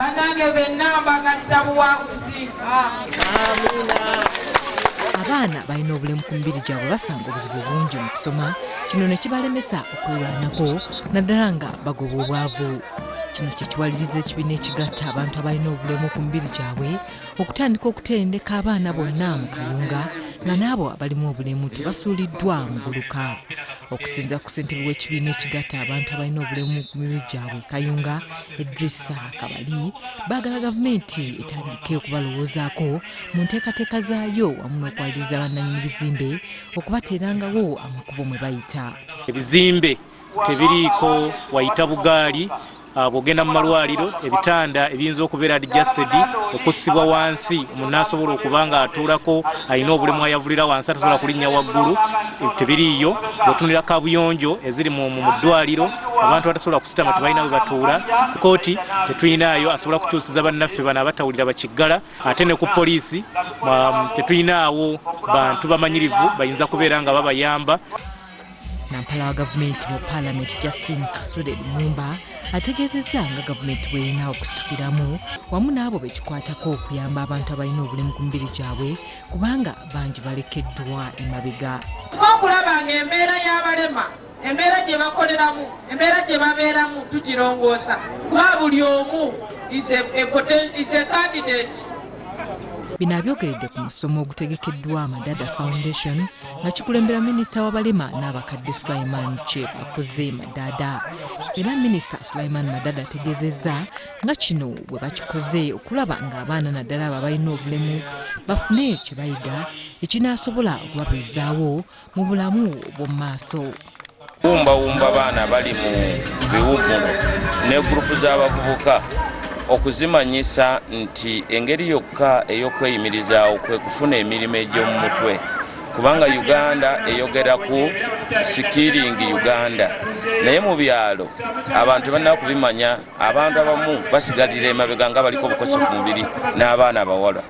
Banange benna mbagaliza buwanguzi. Abaana balina obulemu ku mibiri gyabwe basanga obuzibu bungi mu kusoma, kino ne kibalemesa okulwanako naddala nga bagoba obwavu. Kino kye kiwaliriza ekibiina ekigatta abantu abalina obulemu ku mibiri gyabwe okutandika okutendeka abaana bonna mu Kayunga nga n'abo abalimu obulemu tebasuuliddwa mu guluka. Okusinza ku ssentebe w'ekibiina ekigatta abantu abalina obulemu ku mibiri gyabwe Kayunga, Edrisa Kabali, baagala gavumenti etandike okubalowoozaako mu nteekateeka zaayo wamu n'okwaliriza bannannyini bizimbe okubateerangawo amakubo mwe bayita. Ebizimbe tebiriiko wayita bugaali, bw'ogenda mu malwaliro ebitanda ebiyinza okubeera adjusted okussibwa wansi omuntu n'asobola okuba nga atuulako alina obulemu ayavulira wansi atasobola kulinnya waggulu, tebiriiyo. Bw'otunulira kabuyonjo eziri mu ddwaliro abantu batasobola kusitama tebalina we batuula. Kooti tetuyinaayo asobola kutuusiza bannaffe bano abatawulira bakiggala. Ate ne ku poliisi tetuyinaawo bantu bamanyirivu bayinza kubeera nga babayamba. Nampala wa gavumenti mu Paalamenti Justin Kasule Lumumba ategeezezza nga gavumenti bw'erina okusitukiramu wamu n'abo bekikwatako okuyamba abantu abalina obulemu ku mibiri gyabwe kubanga bangi balekeddwa emabega. Okulaba ng'embeera y'abalema, embeera gye bakoleramu, embeera gye babeeramu tugirongoosa. Kuba buli omu is a candidate. Bino abyogeredde ku musomo ogutegekeddwa Amadada Foundation nga kikulembera minisita w'abalema n'abakadde Sulaiman Byebakozesa Madada. Era minisita Sulaiman Madada ategeezezza nga kino bwe bakikoze okulaba ng'abaana naddala abo abalina obulemu bafune kye bayiga ekinaasobola okubabeezaawo mu bulamu obw'omu maaso. Wumba abaana bali mu biwummulo ne gurupu z'abavubuka okuzimanyisa nti engeri yokka ey'okweyimirizaawo kwe kufuna emirimu egy'omutwe, kubanga Uganda eyogera ku sikiringi Uganda, naye mu byalo abantu balina kubimanya. Abantu abamu basigalira emabega nga baliko obukozi ku mubiri n'abaana abawala.